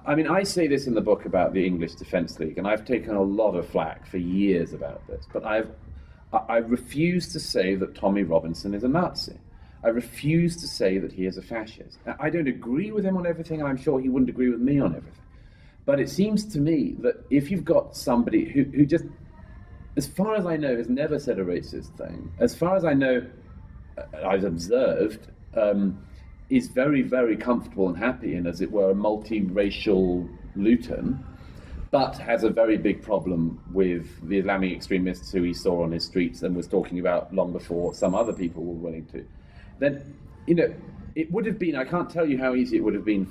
I mean, I say this in the book about the English Defence League, and I've taken a lot of flack for years about this, but I refuse to say that Tommy Robinson is a Nazi. I refuse to say that he is a fascist. Now, I don't agree with him on everything, and I'm sure he wouldn't agree with me on everything. But it seems to me that if you've got somebody who just, as far as I know, has never said a racist thing, as far as I know, I've observed, is very, very comfortable and happy in, as it were, a multiracial Luton, but has a very big problem with the Islamic extremists who he saw on his streets and was talking about long before some other people were willing to, then, you know, it would have been, I can't tell you how easy it would have been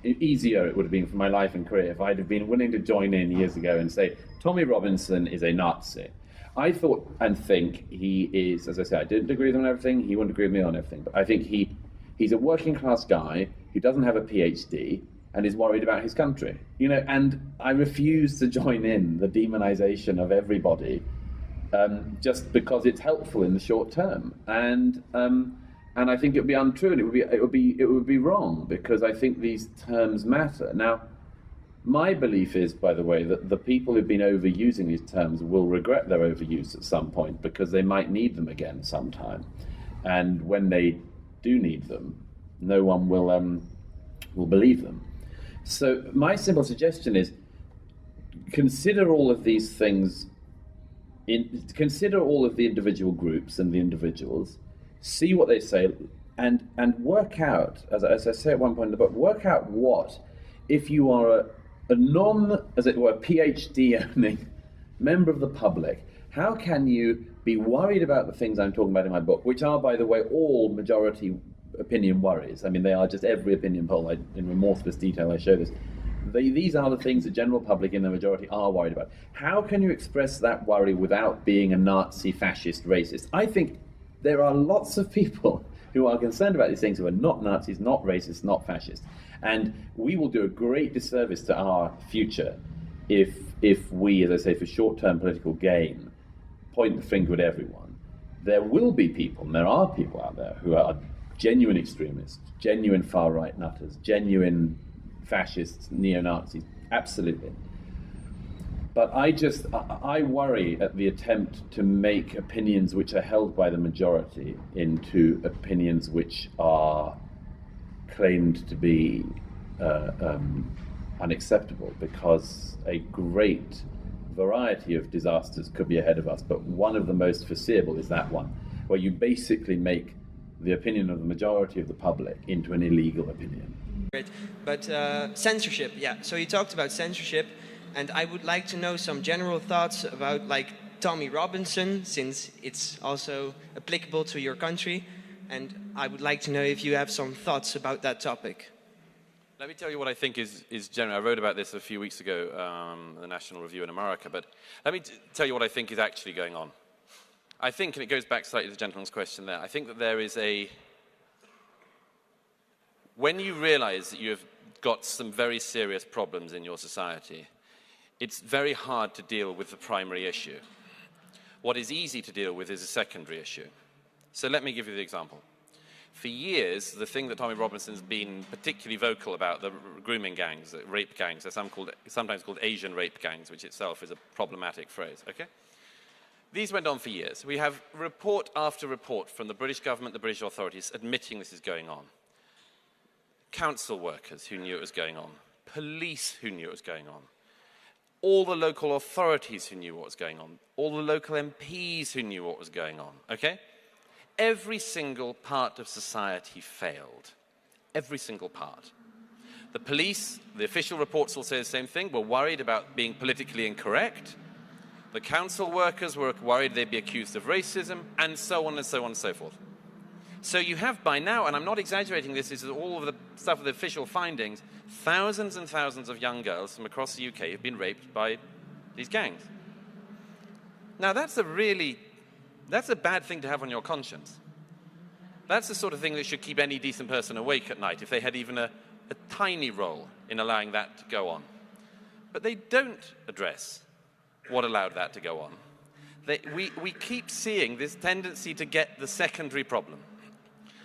easier it would have been for my life and career if I'd have been willing to join in years ago and say, Tommy Robinson is a Nazi. I thought and think he is, as I say, I didn't agree with him on everything, he wouldn't agree with me on everything, but I think he's a working class guy who doesn't have a PhD and is worried about his country. You know, and I refuse to join in the demonization of everybody just because it's helpful in the short term. And I think it would be untrue, and it would be wrong, because I think these terms matter. Now, my belief is, by the way, that the people who've been overusing these terms will regret their overuse at some point, because they might need them again sometime. And when they do need them, no one will believe them. So my simple suggestion is, consider all of these things, consider all of the individual groups and the individuals, see what they say, and work out, as I say at one point in the book, work out what, if you are a non, as it were, PhD-owning member of the public, how can you be worried about the things I'm talking about in my book, which are, by the way, all majority opinion worries. I mean, they are just every opinion poll. In remorseless detail, I show this. These are the things the general public in the majority are worried about. How can you express that worry without being a Nazi, fascist, racist? I think there are lots of people who are concerned about these things who are not Nazis, not racist, not fascist. And we will do a great disservice to our future if we, as I say, for short-term political gain, point the finger at everyone. There will be people, and there are people out there who are genuine extremists, genuine far-right nutters, genuine fascists, neo-Nazis, absolutely. But I worry at the attempt to make opinions which are held by the majority into opinions which are claimed to be unacceptable, because a great variety of disasters could be ahead of us, but one of the most foreseeable is that one, where you basically make the opinion of the majority of the public into an illegal opinion. Great. But censorship, yeah. So you talked about censorship, and I would like to know some general thoughts about, like, Tommy Robinson, since it's also applicable to your country, and I would like to know if you have some thoughts about that topic. Let me tell you what I think is general. I wrote about this a few weeks ago in the National Review in America, but let me tell you what I think is actually going on. I think, and it goes back slightly to the gentleman's question there, I think that there is when you realize that you have got some very serious problems in your society, it's very hard to deal with the primary issue. What is easy to deal with is a secondary issue. So let me give you the example. For years, the thing that Tommy Robinson's been particularly vocal about, the grooming gangs, the rape gangs, they're sometimes called Asian rape gangs, which itself is a problematic phrase, okay? These went on for years. We have report after report from the British government, the British authorities, admitting this is going on. Council workers who knew it was going on. Police who knew it was going on. All the local authorities who knew what was going on. All the local MPs who knew what was going on, okay? Every single part of society failed. Every single part. The police, the official reports will say the same thing, were worried about being politically incorrect. The council workers were worried they'd be accused of racism, and so on and so on and so forth. So you have by now, and I'm not exaggerating this is all of the stuff of the official findings, thousands and thousands of young girls from across the UK have been raped by these gangs. Now that's a bad thing to have on your conscience. That's the sort of thing that should keep any decent person awake at night if they had even a tiny role in allowing that to go on. But they don't address what allowed that to go on. We keep seeing this tendency to get the secondary problem.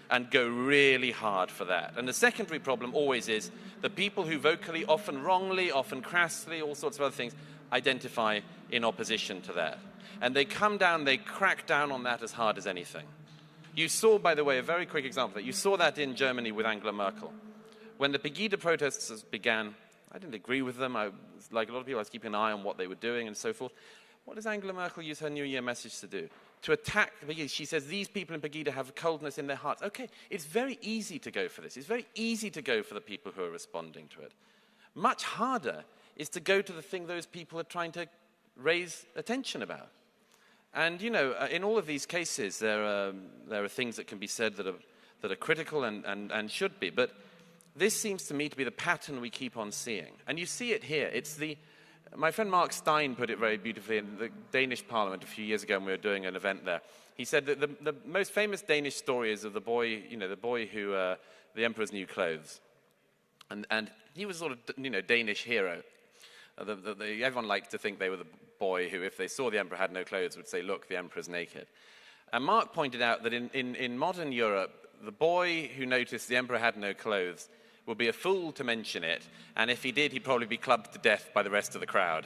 and go really hard for that. And the secondary problem always is the people who vocally, often wrongly, often crassly, all sorts of other things, identify in opposition to that. And they come down, they crack down on that as hard as anything. You saw, by the way, a very quick example of that. You saw that in Germany with Angela Merkel. When the Pegida protests began, I didn't agree with them. Like a lot of people, I was keeping an eye on what they were doing and so forth. What does Angela Merkel use her New Year message to do? To attack Pegida. She says, these people in Pegida have coldness in their hearts. Okay, it's very easy to go for this. It's very easy to go for the people who are responding to it. Much harder is to go to the thing those people are trying to raise attention about. And, you know, in all of these cases, there are things that can be said that are critical and should be. But this seems to me to be the pattern we keep on seeing. And you see it here. My friend Mark Stein put it very beautifully in the Danish parliament a few years ago when we were doing an event there. He said that the most famous Danish story is of the boy, you know, the boy who, the emperor's new clothes. And he was sort of, you know, Danish hero. Everyone liked to think they were the boy who, if they saw the emperor had no clothes, would say, look, the emperor's naked. And Mark pointed out that in modern Europe, the boy who noticed the emperor had no clothes would be a fool to mention it, and if he did, he'd probably be clubbed to death by the rest of the crowd.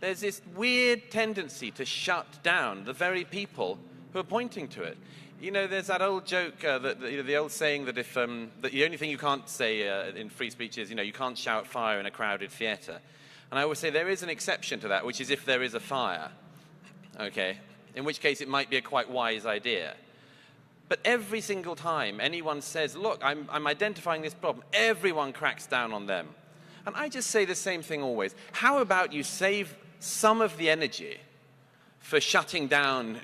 There's this weird tendency to shut down the very people who are pointing to it. You know, there's that old joke, the old saying that if that the only thing you can't say in free speech is, you know, you can't shout fire in a crowded theatre. And I always say there is an exception to that, which is if there is a fire, okay? In which case it might be a quite wise idea. But every single time anyone says, look, I'm identifying this problem, everyone cracks down on them. And I just say the same thing always. How about you save some of the energy for shutting down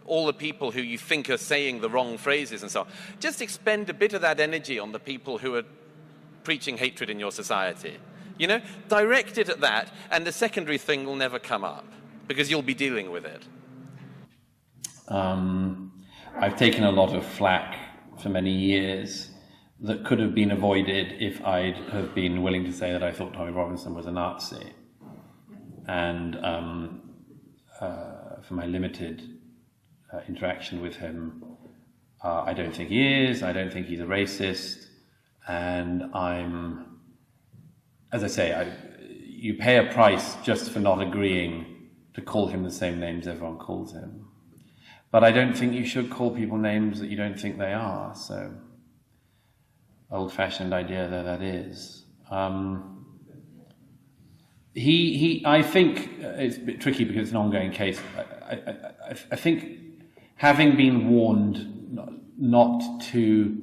all the people who you think are saying the wrong phrases and so on? Just expend a bit of that energy on the people who are preaching hatred in your society. You know, direct it at that, and the secondary thing will never come up, because you'll be dealing with it. I've taken a lot of flack for many years that could have been avoided if I'd have been willing to say that I thought Tommy Robinson was a Nazi. And for my limited interaction with him, I don't think he is, I don't think he's a racist, and as I say, you pay a price just for not agreeing to call him the same names everyone calls him. But I don't think you should call people names that you don't think they are. So, old-fashioned idea though that is. I think it's a bit tricky because it's an ongoing case. I think having been warned not to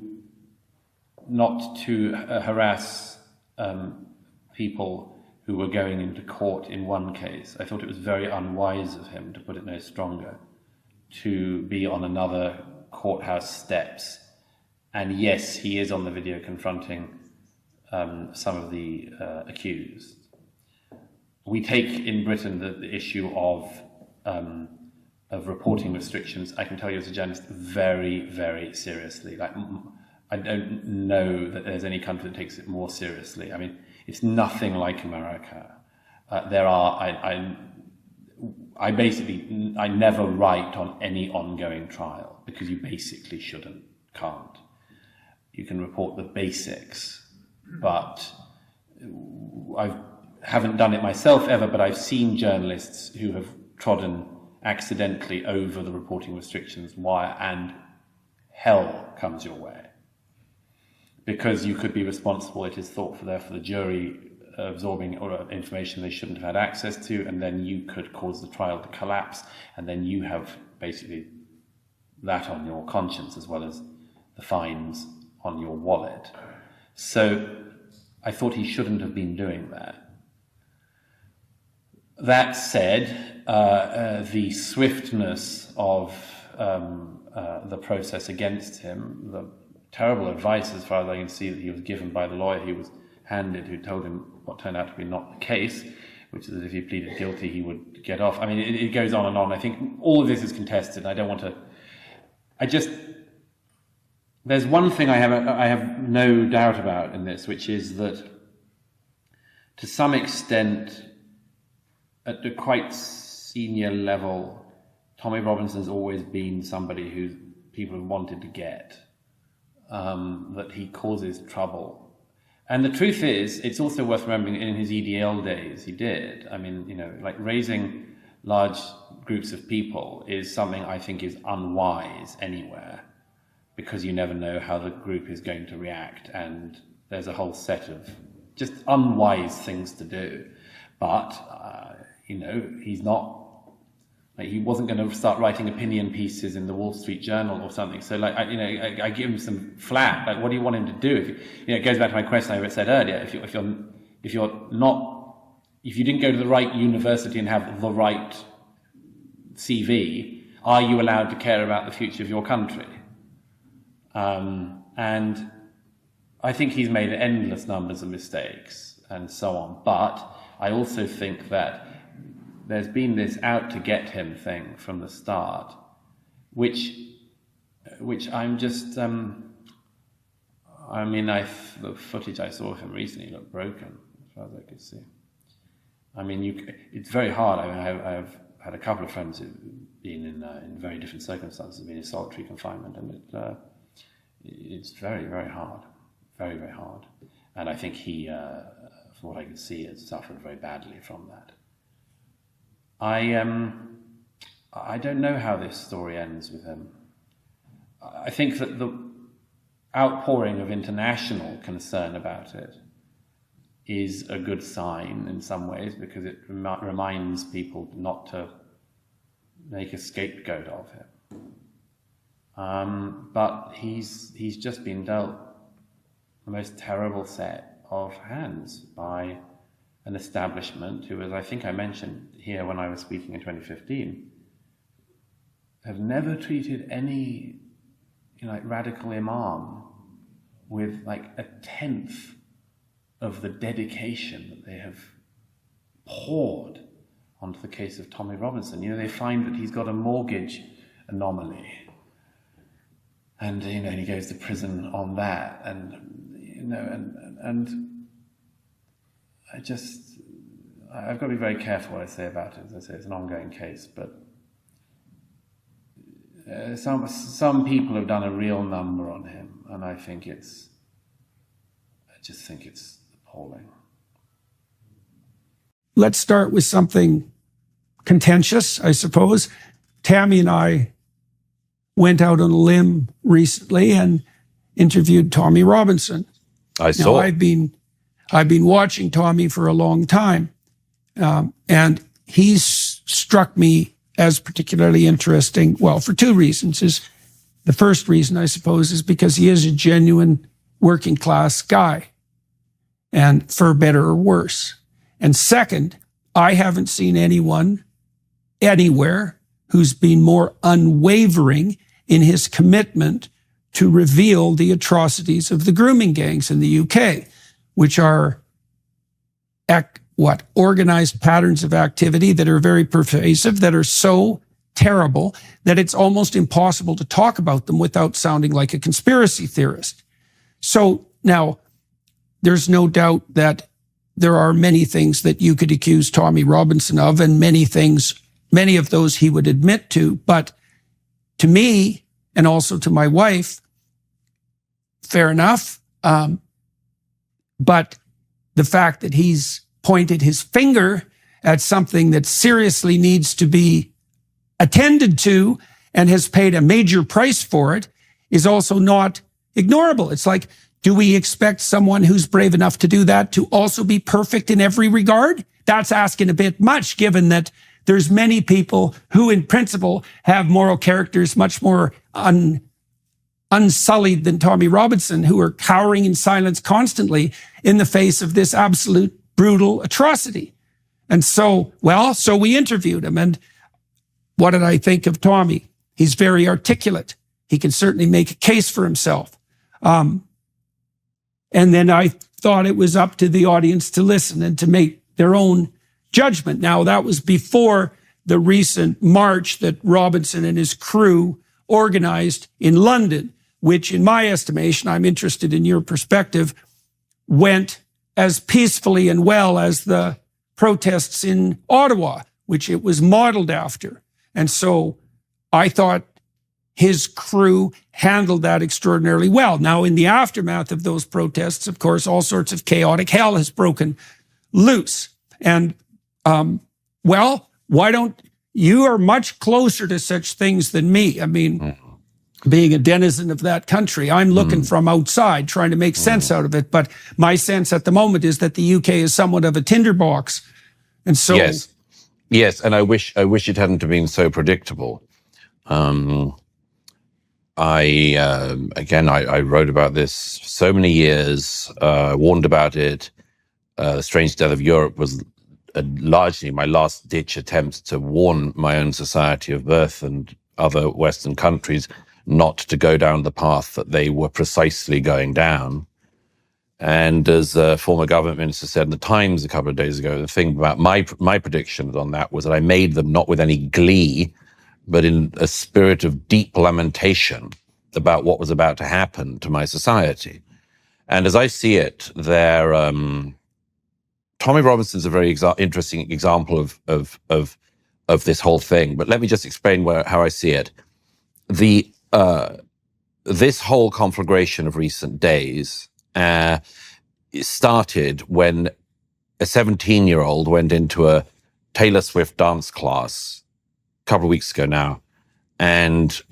harass people who were going into court in one case, I thought it was very unwise of him, to put it no stronger, to be on another courthouse steps. And yes, he is on the video confronting some of the accused. We take in Britain the issue of reporting restrictions, I can tell you as a journalist, very, very seriously. Like, I don't know that there's any country that takes it more seriously. I mean, it's nothing like America. I never write on any ongoing trial because you basically can't. You can report the basics, but I haven't done it myself ever, but I've seen journalists who have trodden accidentally over the reporting restrictions wire, and hell comes your way. Because you could be responsible, it is thought, for the jury absorbing information they shouldn't have had access to, and then you could cause the trial to collapse, and then you have basically that on your conscience as well as the fines on your wallet. So I thought he shouldn't have been doing that. That said, the swiftness of the process against him, the terrible advice, as far as I can see, that he was given by the lawyer he was handed, who told him what turned out to be not the case, which is that if he pleaded guilty, he would get off. I mean, it goes on and on. I think all of this is contested. I don't want to... There's one thing I have no doubt about in this, which is that to some extent, at a quite senior level, Tommy Robinson's always been somebody who people have wanted to get. that he causes trouble. And the truth is, it's also worth remembering in his EDL days, he did. I mean, like raising large groups of people is something I think is unwise anywhere, because you never know how the group is going to react, and there's a whole set of just unwise things to do. But, he's not, like, he wasn't going to start writing opinion pieces in the Wall Street Journal or something. So, like, I give him some flack. Like, what do you want him to do? It goes back to my question I said earlier. If you didn't go to the right university and have the right CV, are you allowed to care about the future of your country? And I think he's made endless numbers of mistakes and so on. But I also think that there's been this out to get him thing from the start, which I'm just, the footage I saw of him recently looked broken, as far as I could see. I mean, it's very hard. I mean, I've had a couple of friends who've been in very different circumstances, been in solitary confinement, and it's very, very hard. Very, very hard. And I think he, from what I can see, has suffered very badly from that. I don't know how this story ends with him. I think that the outpouring of international concern about it is a good sign in some ways, because it reminds people not to make a scapegoat of him. But he's just been dealt the most terrible set of hands by an establishment who, as I think I mentioned here when I was speaking in 2015, have never treated any radical imam with like a tenth of the dedication that they have poured onto the case of Tommy Robinson. They find that he's got a mortgage anomaly, and and he goes to prison on that, and I've got to be very careful what I say about it. As I say, it's an ongoing case, but some people have done a real number on him, and I just think it's appalling. Let's start with something contentious, I suppose. Tammy and I went out on a limb recently and interviewed Tommy Robinson. I saw. I've been watching Tommy for a long time, and he's struck me as particularly interesting. Well, for two reasons. The first reason, I suppose, is because he is a genuine working class guy, and for better or worse. And second, I haven't seen anyone anywhere who's been more unwavering in his commitment to reveal the atrocities of the grooming gangs in the UK, which are organized patterns of activity that are very pervasive, that are so terrible that it's almost impossible to talk about them without sounding like a conspiracy theorist. So now, there's no doubt that there are many things that you could accuse Tommy Robinson of, and many of those he would admit to. But to me, and also to my wife, fair enough. But the fact that he's pointed his finger at something that seriously needs to be attended to and has paid a major price for it is also not ignorable. It's like, do we expect someone who's brave enough to do that to also be perfect in every regard? That's asking a bit much, given that there's many people who in principle have moral characters much more unsullied than Tommy Robinson, who are cowering in silence constantly in the face of this absolute brutal atrocity. And so we interviewed him. And what did I think of Tommy? He's very articulate. He can certainly make a case for himself. And then I thought it was up to the audience to listen and to make their own judgment. Now, that was before the recent march that Robinson and his crew organized in London, which in my estimation, I'm interested in your perspective, went as peacefully and well as the protests in Ottawa, which it was modeled after. And so I thought his crew handled that extraordinarily well. Now, in the aftermath of those protests, of course, all sorts of chaotic hell has broken loose. And, well, why don't you are much closer to such things than me. I mean, being a denizen of that country, I'm looking from outside, trying to make sense out of it. But my sense at the moment is that the UK is somewhat of a tinderbox. And so... Yes, and I wish it hadn't been so predictable. I wrote about this so many years, warned about it. The Strange Death of Europe was largely my last-ditch attempt to warn my own society of birth and other Western countries not to go down the path that they were precisely going down. And as a former government minister said in the Times a couple of days ago, the thing about my predictions on that was that I made them not with any glee, but in a spirit of deep lamentation about what was about to happen to my society. And as I see it, Tommy Robinson's a very interesting example of this whole thing. But let me just explain how I see it. This whole conflagration of recent days started when a 17-year-old went into a Taylor Swift dance class a couple of weeks ago now and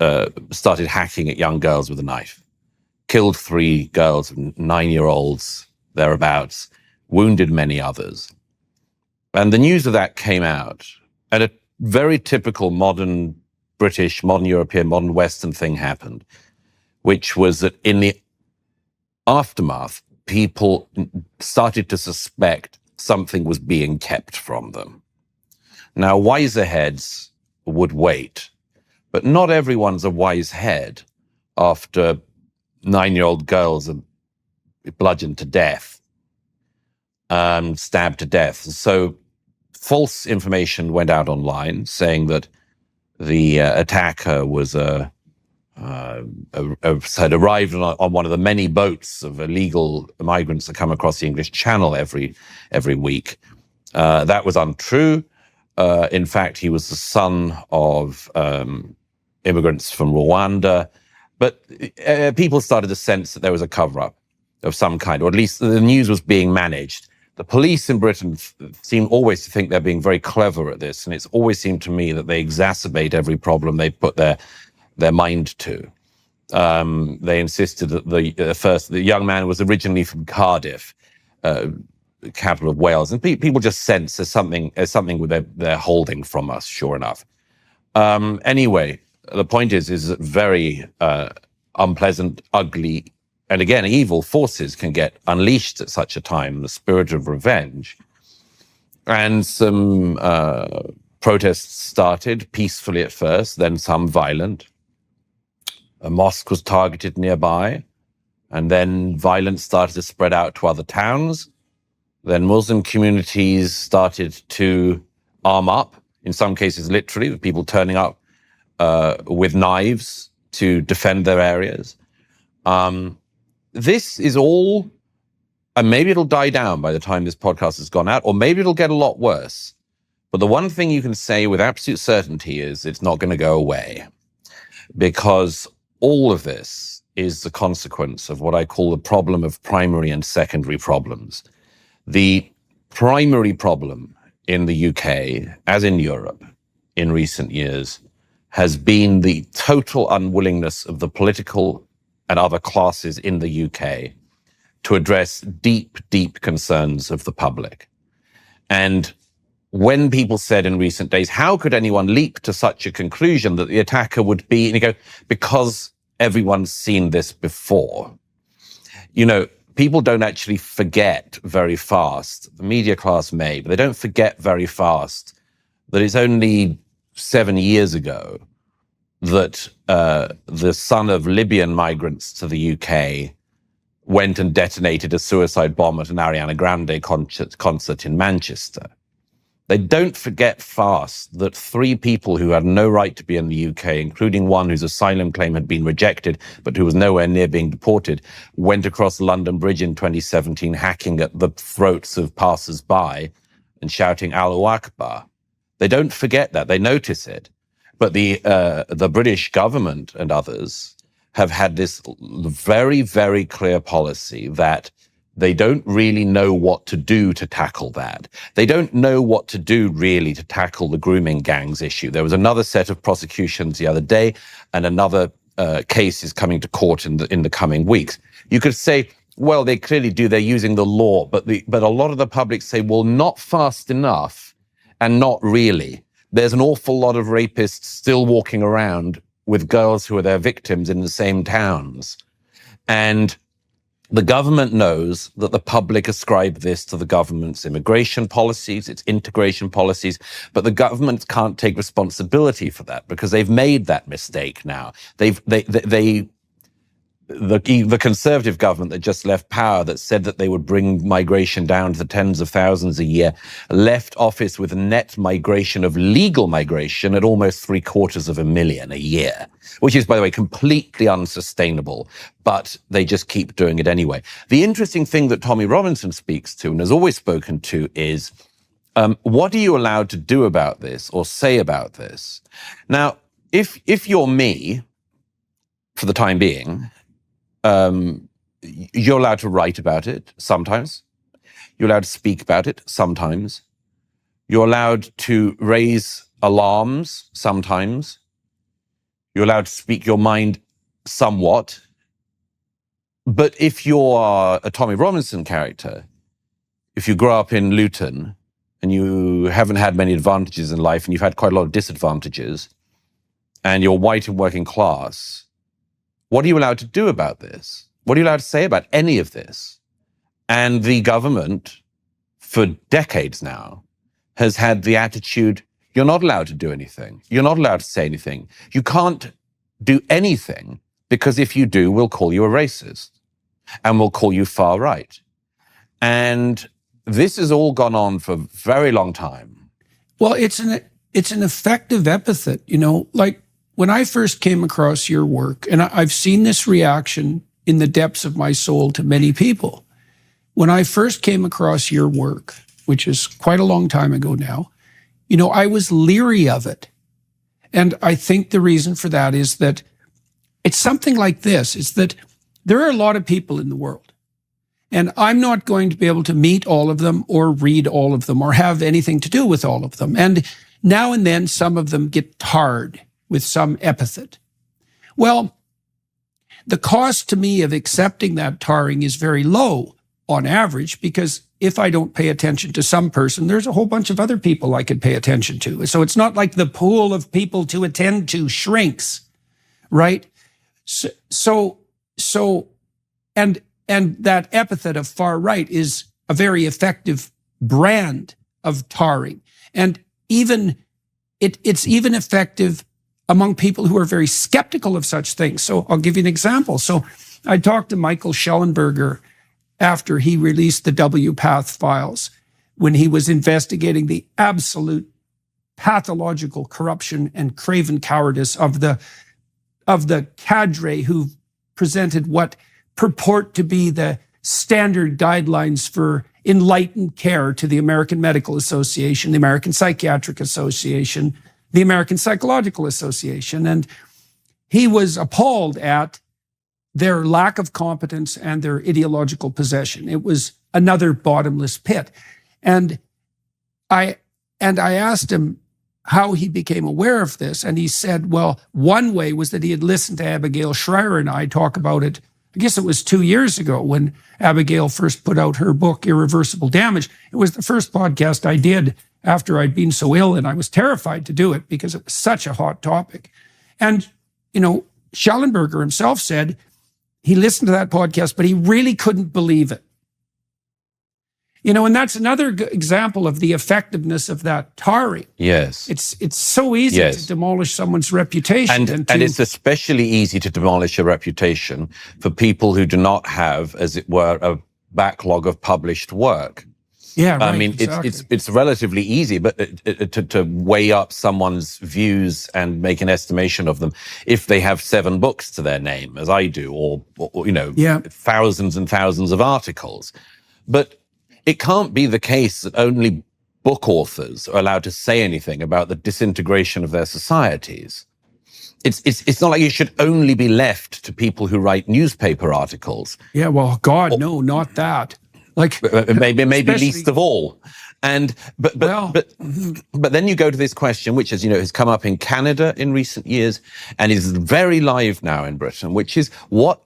started hacking at young girls with a knife. Killed 3 girls, 9-year-olds, thereabouts, wounded many others. And the news of that came out, and a very typical modern British, modern European, modern Western thing happened, which was that in the aftermath, people started to suspect something was being kept from them. Now, wiser heads would wait, but not everyone's a wise head after 9-year-old girls are bludgeoned to death, stabbed to death. So false information went out online saying that the attacker was had arrived on one of the many boats of illegal migrants that come across the English Channel every week. That was untrue. In fact, he was the son of immigrants from Rwanda. But people started to sense that there was a cover-up of some kind, or at least the news was being managed. The police in Britain seem always to think they're being very clever at this, and it's always seemed to me that they exacerbate every problem they put their mind to. They insisted that the young man was originally from Cardiff, capital of Wales, and people just sense there's something they're holding from us. Sure enough. Anyway, the point is that very unpleasant, ugly, and again, evil forces can get unleashed at such a time, the spirit of revenge. And some protests started peacefully at first, then some violent. A mosque was targeted nearby, and then violence started to spread out to other towns. Then Muslim communities started to arm up, in some cases literally, with people turning up with knives to defend their areas. This is all, and maybe it'll die down by the time this podcast has gone out, or maybe it'll get a lot worse. But the one thing you can say with absolute certainty is it's not going to go away, because all of this is the consequence of what I call the problem of primary and secondary problems. The primary problem in the UK, as in Europe in recent years, has been the total unwillingness of the political and other classes in the UK to address deep, deep concerns of the public. And when people said in recent days, how could anyone leap to such a conclusion that the attacker would be, and you go, because everyone's seen this before. You know, people don't actually forget very fast. The media class may, but they don't forget very fast that it's only 7 years ago that the son of Libyan migrants to the UK went and detonated a suicide bomb at an Ariana Grande concert in Manchester. They don't forget fast that 3 people who had no right to be in the UK, including one whose asylum claim had been rejected, but who was nowhere near being deported, went across London Bridge in 2017, hacking at the throats of passers-by and shouting Allahu Akbar. They don't forget that. They notice it. But the British government and others have had this very, very clear policy that they don't really know what to do to tackle that. They don't know what to do really to tackle the grooming gangs issue. There was another set of prosecutions the other day, and another case is coming to court in the coming weeks. You could say, well, they clearly do. They're using the law, but a lot of the public say, well, not fast enough, and not really. There's an awful lot of rapists still walking around with girls who are their victims in the same towns, and the government knows that the public ascribe this to the government's immigration policies, its integration policies, but the government can't take responsibility for that because they've made that mistake now. The Conservative government that just left power, that said that they would bring migration down to the tens of thousands a year, left office with a net migration of legal migration at almost 750,000 a year, which is, by the way, completely unsustainable, but they just keep doing it anyway. The interesting thing that Tommy Robinson speaks to and has always spoken to is, what are you allowed to do about this or say about this? Now, if you're me, for the time being, you're allowed to write about it sometimes. You're allowed to speak about it sometimes. You're allowed to raise alarms sometimes. You're allowed to speak your mind somewhat. But if you're a Tommy Robinson character, if you grow up in Luton and you haven't had many advantages in life and you've had quite a lot of disadvantages, and you're white and working class, what are you allowed to do about this? What are you allowed to say about any of this? And the government, for decades now, has had the attitude, you're not allowed to do anything. You're not allowed to say anything. You can't do anything because if you do, we'll call you a racist and we'll call you far right. And this has all gone on for a very long time. Well, it's an effective epithet, like when I first came across your work, and I've seen this reaction in the depths of my soul to many people. When I first came across your work, which is quite a long time ago now, I was leery of it. And I think the reason for that is that it's something like this, is that there are a lot of people in the world, and I'm not going to be able to meet all of them or read all of them or have anything to do with all of them. And now and then some of them get tarred with some epithet. Well, the cost to me of accepting that tarring is very low on average, because if I don't pay attention to some person, there's a whole bunch of other people I could pay attention to. So it's not like the pool of people to attend to shrinks, right? And that epithet of far right is a very effective brand of tarring. And it's even effective among people who are very skeptical of such things. So I'll give you an example. So I talked to Michael Schellenberger after he released the WPATH files, when he was investigating the absolute pathological corruption and craven cowardice of the cadre who presented what purport to be the standard guidelines for enlightened care to the American Medical Association, the American Psychiatric Association, the American Psychological Association. And he was appalled at their lack of competence and their ideological possession. It was another bottomless pit. And I asked him how he became aware of this. And he said, well, one way was that he had listened to Abigail Shrier and I talk about it. I guess it was 2 years ago when Abigail first put out her book, Irreversible Damage. It was the first podcast I did after I'd been so ill, and I was terrified to do it because it was such a hot topic. And, Schellenberger himself said he listened to that podcast, but he really couldn't believe it. And that's another example of the effectiveness of that tarring. Yes. It's so easy to demolish someone's reputation. And it's especially easy to demolish a reputation for people who do not have, as it were, a backlog of published work. Yeah, right, I mean, exactly. it's relatively easy, but to weigh up someone's views and make an estimation of them if they have 7 books to their name, as I do, or thousands and thousands of articles. But it can't be the case that only book authors are allowed to say anything about the disintegration of their societies. It's not like you should only be left to people who write newspaper articles. Yeah, well, God, no, not that. Like maybe least of all. And but then you go to this question, which has come up in Canada in recent years and is very live now in Britain, which is what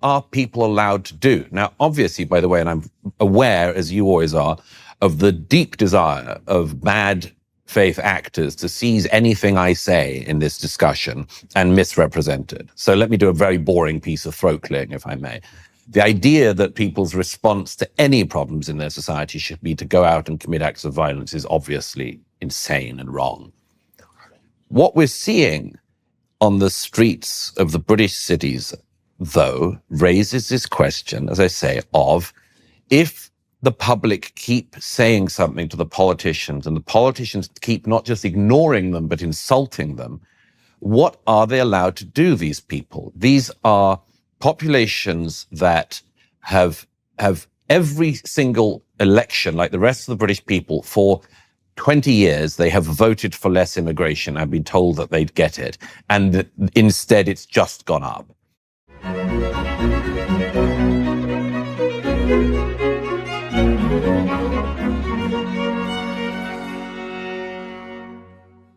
are people allowed to do? Now, obviously, by the way, and I'm aware, as you always are, of the deep desire of bad faith actors to seize anything I say in this discussion and misrepresent it. So let me do a very boring piece of throat clearing, if I may. The idea that people's response to any problems in their society should be to go out and commit acts of violence is obviously insane and wrong. What we're seeing on the streets of the British cities, though, raises this question, as I say, of if the public keep saying something to the politicians and the politicians keep not just ignoring them, but insulting them, what are they allowed to do, these people? These are populations that have every single election, like the rest of the British people, for 20 years, they have voted for less immigration and been told that they'd get it. And instead, it's just gone up.